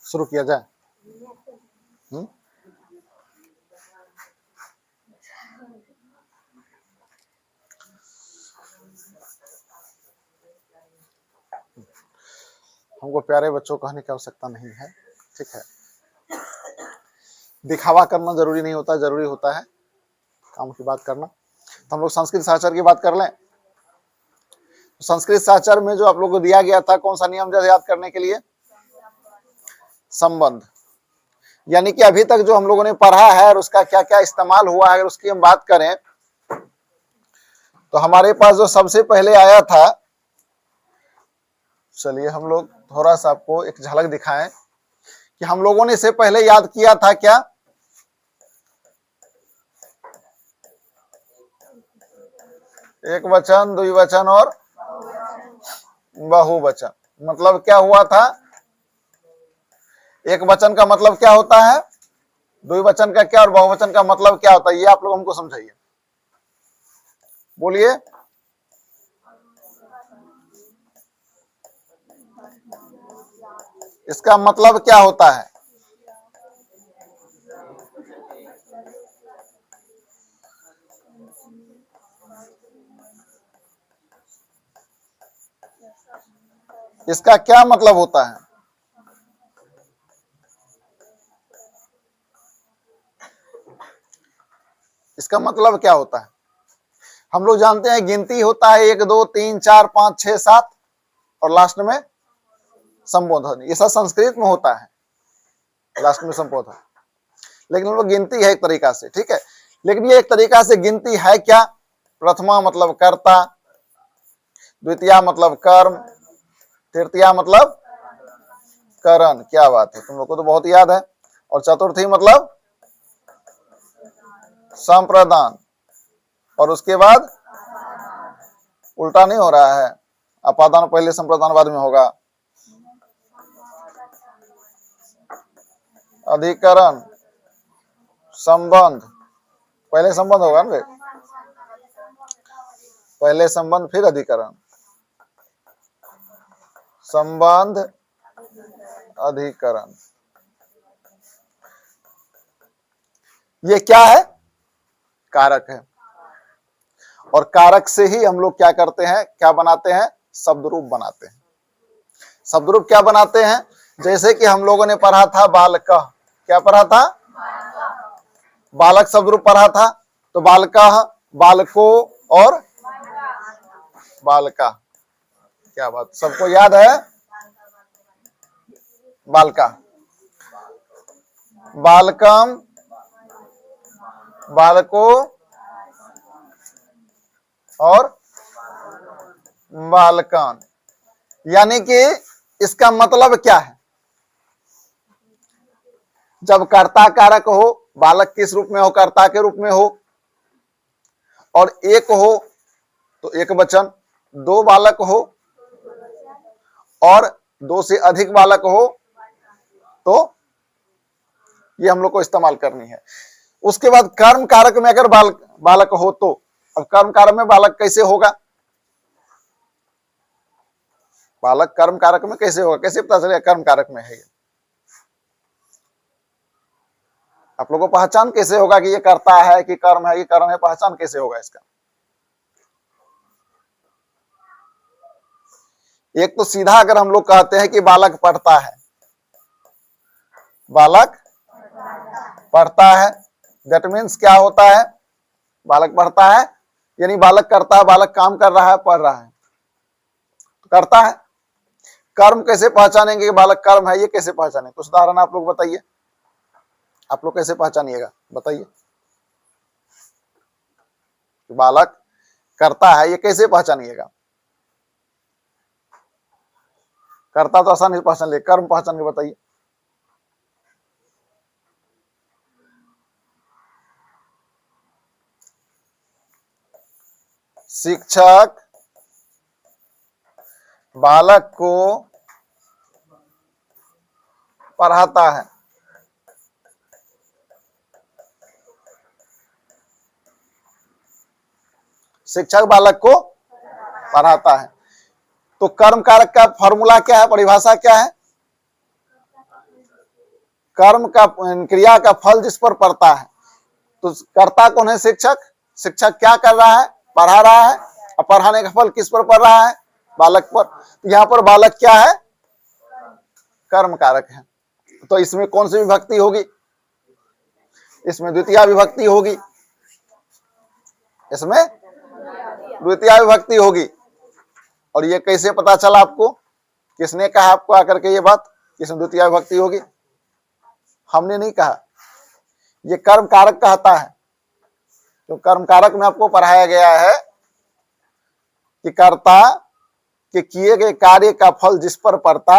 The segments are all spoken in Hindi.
शुरू किया जाए। हमको प्यारे बच्चों कहने की आवश्यकता नहीं है, ठीक है। दिखावा करना जरूरी नहीं होता, जरूरी होता है काम की बात करना। तो हम लोग संस्कृत साक्षर की बात कर लें। संस्कृत साक्षर में जो आप लोगों को दिया गया था, कौन सा नियम याद करने के लिए? संबंध। यानी कि अभी तक जो हम लोगों ने पढ़ा है और उसका क्या क्या इस्तेमाल हुआ है, अगर उसकी हम बात करें तो हमारे पास जो सबसे पहले आया था, चलिए हम लोग थोड़ा सा आपको एक झलक दिखाएं कि हम लोगों ने इससे पहले याद किया था क्या? एक वचन, द्विवचन और बहुवचन। मतलब क्या हुआ था? एक वचन का मतलब क्या होता है, द्विवचन का क्या, और बहुवचन का मतलब क्या होता है, ये आप लोग हमको समझाइए, बोलिए। इसका मतलब क्या होता है? इसका क्या मतलब होता है? इसका मतलब क्या होता है? हम लोग जानते हैं गिनती होता है 1 2 3 4 5 6 7 और लास्ट में संबोधन। ये सब संस्कृत में होता है, लास्ट में संबोधन। लेकिन हम लोग गिनती है एक तरीका से, ठीक है। लेकिन ये एक तरीका से गिनती है क्या? प्रथमा मतलब कर्ता, द्वितीया मतलब कर्म, तृतीया मतलब करण। क्या बात है, तुम लोग को तो बहुत याद है। और चतुर्थी मतलब संप्रदान। और उसके बाद उल्टा नहीं हो रहा है, अपादान पहले संप्रदान बाद में होगा। अधिकरण, संबंध, पहले संबंध होगा ना, पहले संबंध फिर अधिकरण, संबंध अधिकरण। ये क्या है? कारक है। और कारक से ही हम लोग क्या करते हैं, क्या बनाते हैं? शब्द रूप बनाते हैं। शब्द रूप क्या बनाते हैं? जैसे कि हम लोगों ने पढ़ा था बालक, क्या पढ़ा था? बालक शब्द रूप पढ़ा था। तो बालका, बालको और बालका। क्या बात, सबको याद है? बालका, बालकम, बालको और बालकान। यानी कि इसका मतलब क्या है? जब कर्ता कारक हो, बालक किस रूप में हो? कर्ता के रूप में हो। और एक हो तो एक वचन, दो बालक हो और दो से अधिक बालक हो तो ये हम लोग को इस्तेमाल करनी है। उसके बाद कर्म कारक में अगर बालक हो तो, अब कर्म कारक में बालक कैसे होगा? बालक कर्म कारक में कैसे होगा? कैसे पता चलेगा कर्म कारक में है? आप लोगों को पहचान कैसे होगा कि ये कर्ता है कि कर्म है कि कर्म है? पहचान कैसे होगा इसका? एक तो सीधा अगर हम लोग कहते हैं कि बालक पढ़ता है, बालक पढ़ता है, दैट मीन्स क्या होता है? बालक पढ़ता है यानी बालक करता है, बालक काम कर रहा है, पढ़ रहा है, करता है। कर्म कैसे पहचानेंगे कि बालक कर्म है? ये कैसे पहचाने? कुछ उदाहरण आप लोग बताइए, आप लोग कैसे पहचानिएगा, बताइए। बालक करता है, ये कैसे पहचानिएगा? करता तो आसानी से पहचान ले, कर्म पहचान के बताइए। शिक्षक बालक को पढ़ाता है, शिक्षक बालक को पढ़ाता है। तो कर्म कारक का फॉर्मूला क्या है, परिभाषा क्या है? कर्म का, क्रिया का फल जिस पर पड़ता है। तो कर्ता कौन है? शिक्षक। शिक्षक क्या कर रहा है? पढ़ा रहा है। और पढ़ाने का फल किस पर पड़ रहा है? बालक पर। तो यहाँ पर बालक क्या है? कर्म कारक है। तो इसमें कौन सी विभक्ति होगी? इसमें द्वितीय विभक्ति होगी। इसमें द्वितीय विभक्ति होगी। और ये कैसे पता चला आपको? किसने कहा आपको आकर के ये बात कि इसमें द्वितीय विभक्ति होगी? हमने नहीं कहा, ये कर्म कारक कहता है। तो कर्म कारक में आपको पढ़ाया गया है कि कर्ता के किए गए कार्य का फल जिस पर पड़ता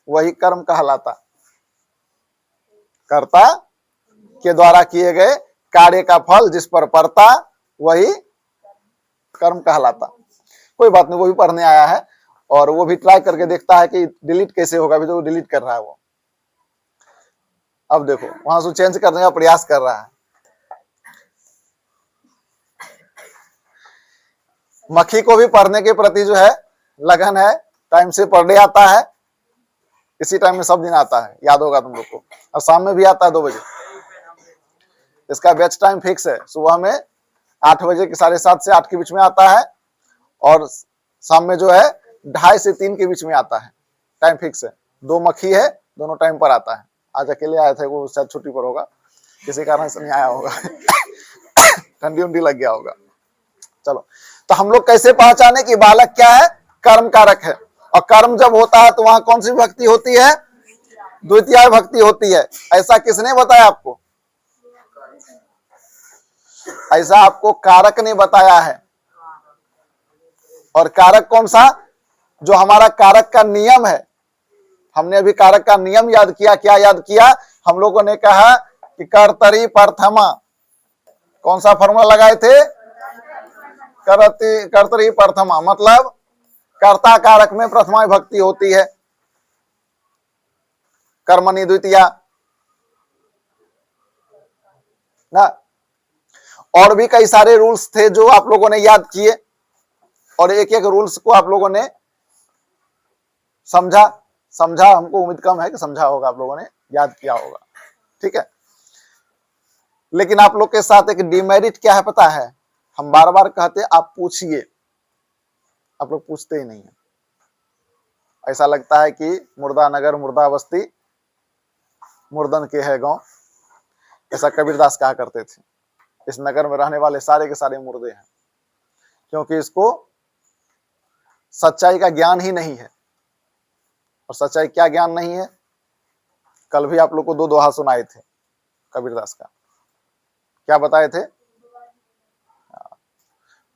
वही कर्म कहलाता। कर्ता के द्वारा किए गए कार्य का फल जिस पर पड़ता वही कर्म कहलाता। कोई बात नहीं, वो भी पढ़ने आया है और वो भी ट्राई करके देखता है कि डिलीट कैसे होगा। अभी तो डिलीट कर रहा है वो। अब देखो वहां से चेंज करने का प्रयास कर रहा है। मक्खी को भी पढ़ने के प्रति जो है लगन है, टाइम से पढ़ने आता है। इसी टाइम में सब दिन आता है, याद होगा तुम लोग को। और शाम में भी आता है 2 बजे। इसका बैच टाइम फिक्स है। सुबह में 8 बजे के 7:30 से 8 के बीच में आता है और शाम में जो है 2:30 से 3 के बीच में आता है। टाइम फिक्स है। 2 मक्खी है, दोनों टाइम पर आता है। आज अकेले आए थे, वो शायद छुट्टी पर होगा, किसी कारण से नहीं आया होगा। ठंडी उंडी लग गया होगा। चलो, तो हम लोग कैसे पहचाने कि बालक क्या है? कर्म कारक है। और कर्म जब होता है तो वहां कौन सी विभक्ति होती है? द्वितीय विभक्ति होती है। ऐसा किसने बताया आपको? ऐसा आपको कारक ने बताया है। और कारक कौन सा? जो हमारा कारक का नियम है। हमने अभी कारक का नियम याद किया। क्या याद किया? हम लोगों ने कहा कि कर्तरी प्रथमा। कौन सा फॉर्मूला लगाए थे? कर्तरी प्रथमा, मतलब कर्ता कारक में प्रथमा विभक्ति होती है। कर्मणि द्वितीया ना। और भी कई सारे रूल्स थे जो आप लोगों ने याद किए और एक एक रूल्स को आप लोगों ने समझा। हमको उम्मीद कम है कि समझा होगा, आप लोगों ने याद किया होगा। ठीक है, लेकिन आप लोग के साथ एक डिमेरिट क्या है पता है? हम बार बार कहते आप पूछिए, आप लोग पूछते ही नहीं है। ऐसा लगता है कि मुर्दा नगर मुर्दा बस्ती मुर्दन के है गांव। ऐसा कबीरदास कहा करते थे। इस नगर में रहने वाले सारे के सारे मुर्दे हैं, क्योंकि इसको सच्चाई का ज्ञान ही नहीं है। और सच्चाई क्या ज्ञान नहीं है? कल भी आप लोग को 2 दोहा सुनाए थे कबीरदास का। क्या बताए थे?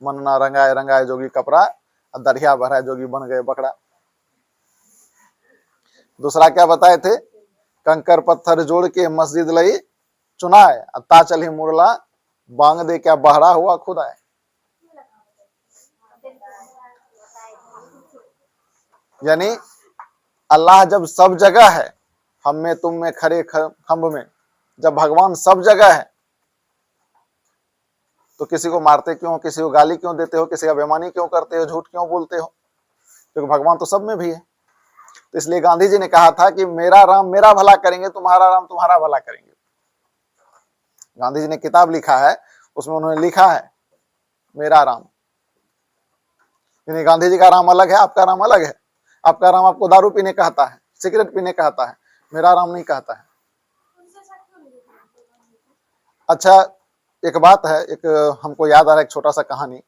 मन ना रंगाए रंगाए जोगी कपड़ा, दरिया भराए जोगी बन गए बकरा। दूसरा क्या बताए थे? कंकर पत्थर जोड़ के मस्जिद लई चुनाए, ता चली मुरला बांग दे क्या बहरा हुआ खुदा है। यानी अल्लाह जब सब जगह है, हम में तुम में खरे खंभ में, जब भगवान सब जगह है तो किसी को मारते क्यों, किसी को गाली क्यों देते हो, किसी का बेईमानी क्यों करते हो, झूठ क्यों बोलते हो? क्योंकि भगवान तो सब में भी है। तो इसलिए गांधी जी ने कहा था कि मेरा राम मेरा भला करेंगे, तुम्हारा राम तुम्हारा भला करेंगे। गांधी जी ने किताब लिखा है, उसमें उन्होंने लिखा है मेरा राम। यानी गांधी जी का राम अलग है, आपका राम अलग है। आपका राम आपको दारू पीने कहता है, सिगरेट पीने कहता है, मेरा राम नहीं कहता है। अच्छा, एक बात है, एक हमको याद आ रहा है, एक छोटा सा कहानी।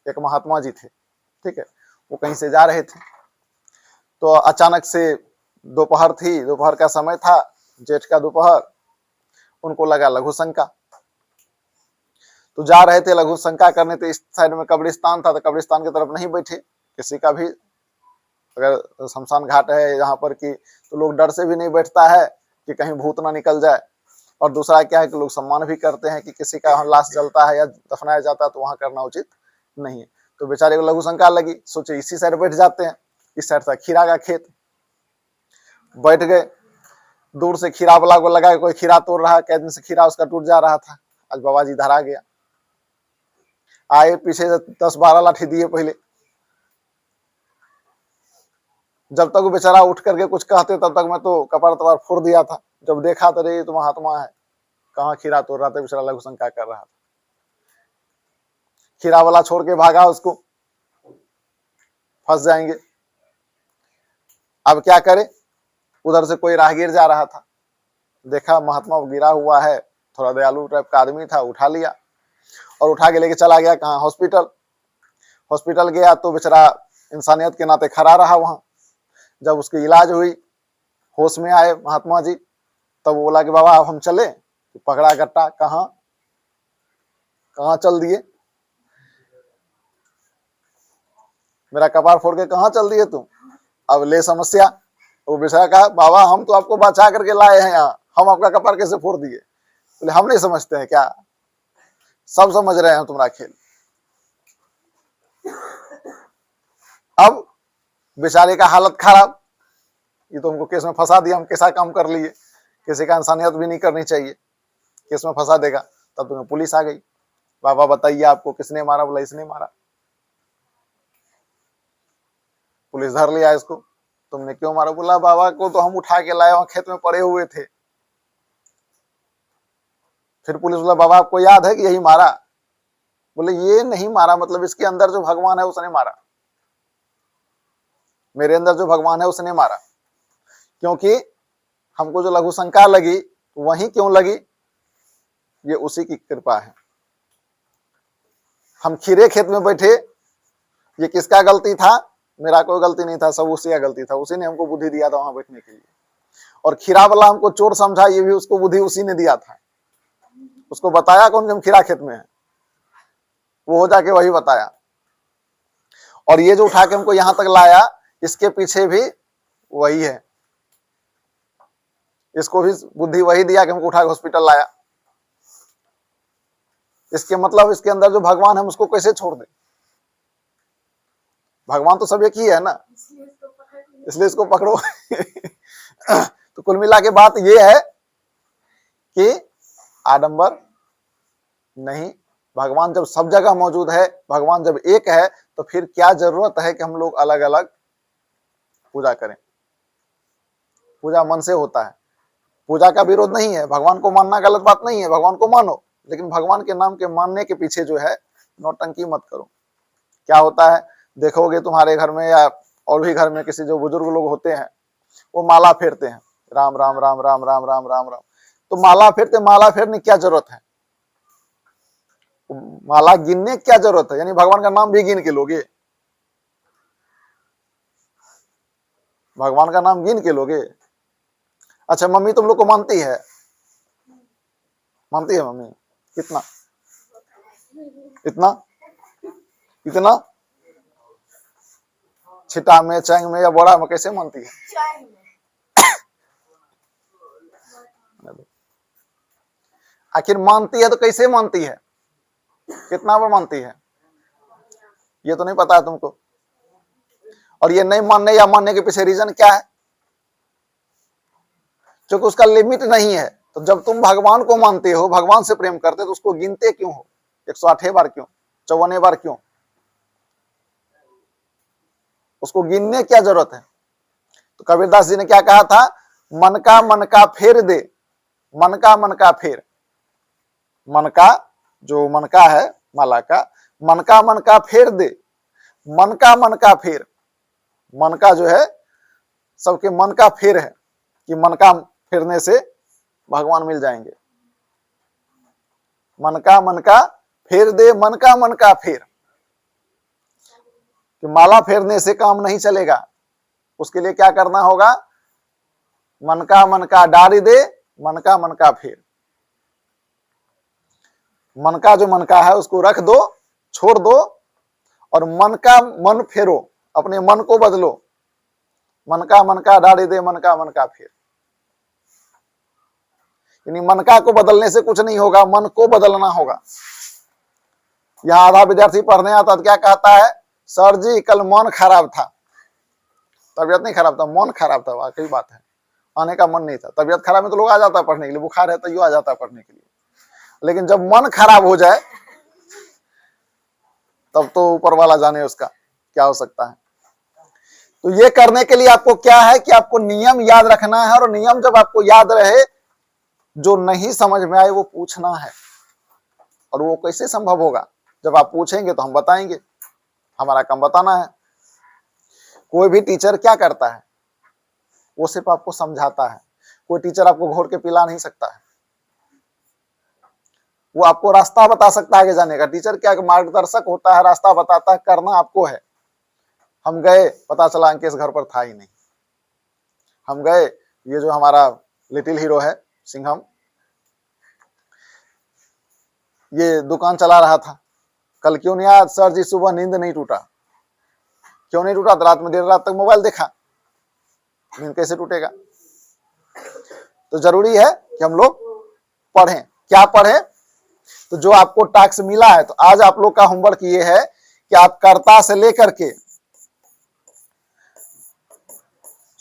एक महात्मा जी थे, ठीक है, वो कहीं से जा रहे थे, तो अचानक से दोपहर थी, दोपहर का समय था, जेठ का दोपहर। उनको लगा लघु शंका, तो जा रहे थे लघु शंका करने। तो इस साइड में कब्रिस्तान था, तो कब्रिस्तान की तरफ नहीं बैठे। किसी का भी अगर शमशान घाट है यहाँ पर की, तो लोग डर से भी नहीं बैठता है कि कहीं भूत ना निकल जाए। और दूसरा क्या है कि लोग सम्मान भी करते हैं कि किसी का लाश जलता है या दफनाया जाता है तो वहां करना उचित नहीं है। तो बेचारे को लघु शंका लगी, सोचे इसी साइड बैठ जाते हैं। इस साइड था खीरा का खेत, बैठ गए। दूर से खीरा वाला को लगा कोई खीरा तोड़ रहा है, कई दिन से खीरा उसका टूट जा रहा था, आज बाबा जी इधर आ गया। आए पीछे से 10-12 लाठी दिए पहले, जब तक वो बेचारा उठ करके कुछ कहते तब तक मैं तो कपार तपार फोड़ दिया था। जब देखा तो रे तो महात्मा है, कहाँ खीरा तोड़ रहा था बेचारा, लघु शंका कर रहा था। खीरा वाला छोड़ के भागा, उसको फंस जाएंगे। अब क्या करे, उधर से कोई राहगीर जा रहा था, देखा महात्मा गिरा हुआ है, थोड़ा दयालु टाइप का आदमी था, उठा लिया और उठा के लेके चला गया कहाँ, हॉस्पिटल। हॉस्पिटल गया तो बेचारा इंसानियत के नाते खड़ा रहा वहां। जब उसकी इलाज हुई, होश में आए महात्मा जी, तब बोला कि बाबा अब हम चले। तो पकड़ा गट्टा, कहाँ कहाँ चल दिए, मेरा कपार फोड़ के कहाँ चल दिए तुम, अब ले समस्या। वो बेचारा कहा बाबा हम तो आपको बचा करके लाए हैं यहाँ, हम आपका कपार कैसे फोड़ दिए। बोले हम नहीं समझते हैं क्या, सब समझ रहे हैं तुम्हारा खेल। अब बेचारे का हालत खराब, ये तो हमको केस में फंसा दिया, हम कैसा काम कर लिए, किसी का इंसानियत भी नहीं करनी चाहिए, केस में फंसा देगा। तब तुम्हें पुलिस आ गई, बाबा बताइए आपको किसने मारा। बोला इसने मारा। पुलिस धर लिया इसको, तुमने क्यों मारा। बोला बाबा को तो हम उठा के लाए, वहां खेत में पड़े हुए थे। फिर पुलिस बोला बाबा आपको याद है कि यही मारा। बोले ये नहीं मारा, मतलब इसके अंदर जो भगवान है उसने मारा, मेरे अंदर जो भगवान है उसने मारा। क्योंकि हमको जो लघु शंका लगी वही क्यों लगी, ये उसी की कृपा है। हम खीरे खेत में बैठे, ये किसका गलती था, मेरा कोई गलती नहीं था, सब उसी का गलती था। उसी ने हमको बुद्धि दिया था वहां बैठने के लिए। और खीरा वाला हमको चोर समझा, ये भी उसको बुद्धि उसी ने दिया था। उसको बताया कौन कि हम खीरा खेत में है, वो हो जाके वही बताया। और ये जो उठा के हमको यहां तक लाया, इसके पीछे भी वही है, इसको भी बुद्धि वही दिया कि हमको उठा के हॉस्पिटल लाया। इसके मतलब इसके अंदर जो भगवान है उसको कैसे छोड़ दे। भगवान तो सब एक ही है ना, इसलिए इसको पकड़ो। तो कुल मिला के बात ये है कि आडंबर नहीं, भगवान जब सब जगह मौजूद है, भगवान जब एक है, तो फिर क्या जरूरत है कि हम लोग अलग अलग पूजा करें। पूजा मन से होता है, पूजा का विरोध नहीं है, भगवान को मानना गलत बात नहीं है, भगवान को मानो, लेकिन भगवान के नाम के मानने के पीछे जो है नौटंकी मत करो। क्या होता है देखोगे तुम्हारे घर में या और भी घर में किसी जो बुजुर्ग लोग होते हैं, वो माला फेरते हैं, राम राम राम राम राम राम राम राम। तो माला फेरते, माला फेरने क्या जरूरत है, माला गिनने क्या जरूरत है, यानी भगवान का नाम भी गिन के लोगे, भगवान का नाम गिन के लोगे। अच्छा मम्मी तुम लोग को मानती है, मानती है मम्मी, कितना, इतना इतना, छिटा में, चैंग में या बोरा में, कैसे मानती है। आखिर मानती है तो कैसे मानती है, कितना बार मानती है, ये तो नहीं पता है तुमको। और ये नहीं मानने या मानने के पीछे रीजन क्या है, क्योंकि उसका लिमिट नहीं है। तो जब तुम भगवान को मानते हो, भगवान से प्रेम करते हो, तो उसको गिनते क्यों हो, 108 बार क्यों, 54 बार क्यों, उसको गिनने क्या जरूरत है। तो कबीरदास जी ने क्या कहा था, मन का फेर दे, मन का फेर, मन का जो मन का है माला का, मन का फेर दे, मन का फेर, मन का जो है सबके मन का फेर है कि मन का फेरने से भगवान मिल जाएंगे। मन का फेर दे, मन का फेर, कि माला फेरने से काम नहीं चलेगा, उसके लिए क्या करना होगा, मन का डारी दे, मन का फेर। मन का जो मन का है उसको रख दो, छोड़ दो, और मन फेरो, अपने मन को बदलो, मन का डारी दे, मन का फेर। यानी मन का को बदलने से कुछ नहीं होगा, मन को बदलना होगा। यहाँ आधा विद्यार्थी पढ़ने आता तो क्या कहता है, सर जी कल मन खराब था, तबियत नहीं खराब था, मन खराब था। वाकई बात है, आने का मन नहीं था। तबियत खराब है तो लोग आ जाता है पढ़ने के लिए, बुखार है तो यू आ जाता है पढ़ने के लिए। लेकिन जब मन खराब हो जाए तब तो ऊपर वाला जाने उसका क्या हो सकता है। तो ये करने के लिए आपको क्या है कि आपको नियम याद रखना है, और नियम जब आपको याद रहे, जो नहीं समझ में आए वो पूछना है। और वो कैसे संभव होगा? जब आप पूछेंगे तो हम बताएंगे, हमारा काम बताना है। कोई भी टीचर क्या करता है, वो सिर्फ आपको समझाता है। कोई टीचर आपको घोर के पिला नहीं सकता है, वो आपको रास्ता बता सकता है आगे जाने का। टीचर क्या मार्गदर्शक होता है, रास्ता बताता है, करना आपको है। हम गए, पता चला अंकेश घर पर था ही नहीं। हम गए, ये जो हमारा लिटिल हीरो है सिंघम, ये दुकान चला रहा था, कल क्यों नहीं आया सर जी? सुबह नींद नहीं टूटा। क्यों नहीं टूटा? तो रात में देर रात तक मोबाइल देखा, नींद कैसे टूटेगा? तो जरूरी है कि हम लोग पढ़ें। क्या पढ़ें? तो जो आपको टास्क मिला है, तो आज आप लोग का होमवर्क ये है कि आप कर्ता से लेकर के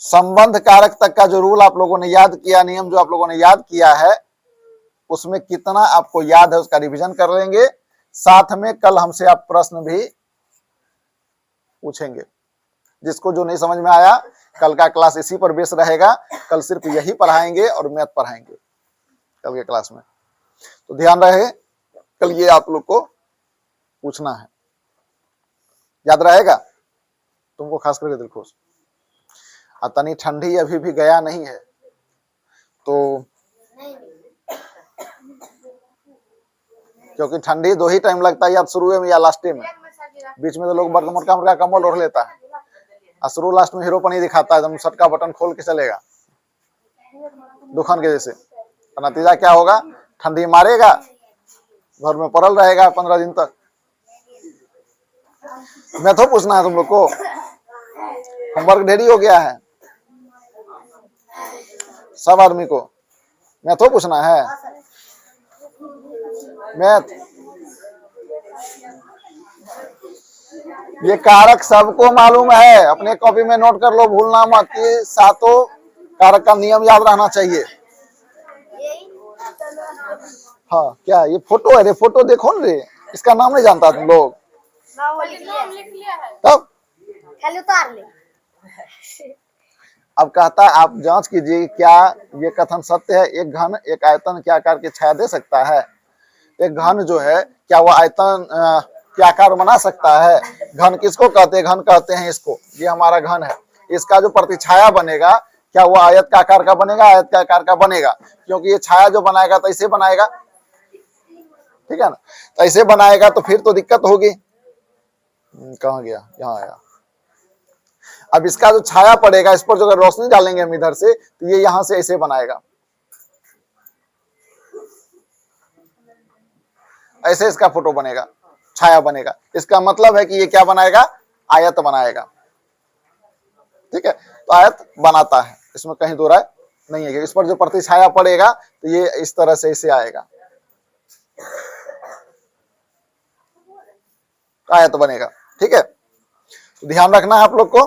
संबंध कारक तक का जो रूल आप लोगों ने याद किया, नियम जो आप लोगों ने याद किया है, उसमें कितना आपको याद है उसका रिवीजन कर लेंगे। साथ में कल हमसे आप प्रश्न भी पूछेंगे। जिसको जो नहीं समझ में आया, कल का क्लास इसी पर बेस रहेगा। कल सिर्फ यही पढ़ाएंगे और मैथ पढ़ाएंगे कल के क्लास में। तो ध्यान रहे, कल ये आप लोग को पूछना है, याद रहेगा तुमको, खास करके दिल खुश। तनी ठंडी अभी भी गया नहीं है, तो क्योंकि ठंडी दो ही टाइम लगता है, या शुरू में या लास्ट में। बीच में तो लोग मोटका मोटका कम्बल ओढ़ लेता है, और शुरू लास्ट में हीरो पनी दिखाता है, एकदम शर्ट का बटन खोल के चलेगा दुकान के जैसे। तो नतीजा क्या होगा? ठंडी मारेगा, घर में पड़ल रहेगा 15 दिन तक। मैं तो पूछना है तुम लोग को, होमवर्क ढेरी हो गया है सब आदमी को, मैं तो पूछना है मैथ। ये कारक सबको मालूम है, अपने कॉपी में नोट कर लो, भूलना मत कि सातों कारक का नियम याद रहना चाहिए। हाँ, क्या ये फोटो है रे? फोटो देखो न रे, इसका नाम नहीं जानता तुम लोग? तब उतार ले। अब कहता है आप जांच कीजिए क्या ये कथन सत्य है, एक घन एक आयतन के आकार की छाया दे सकता है? एक घन जो है, क्या वो आयतन के आकार बना सकता है? घन किसको कहते हैं? घन कहते हैं इसको। ये हमारा घन है, इसका जो प्रतिछाया बनेगा, क्या वो आयत का आकार का बनेगा? आयत का आकार का बनेगा, क्योंकि ये छाया जो बनाएगा तो ऐसे बनाएगा, ठीक है ना? तो ऐसे बनाएगा तो फिर तो दिक्कत होगी। कहाँ गया? यहाँ आया। अब इसका जो छाया पड़ेगा, इस पर जो अगर रोशनी डालेंगे हम इधर से, तो ये यहां से ऐसे बनाएगा, ऐसे इसका फोटो बनेगा, छाया बनेगा। इसका मतलब है कि ये क्या बनाएगा? आयत बनाएगा, ठीक है? तो आयत बनाता है, इसमें कहीं दो राय नहीं है। इस पर जो प्रतिछाया पड़ेगा तो ये इस तरह से इसे आएगा, आयत बनेगा, ठीक है? तो ध्यान रखना है आप लोग को।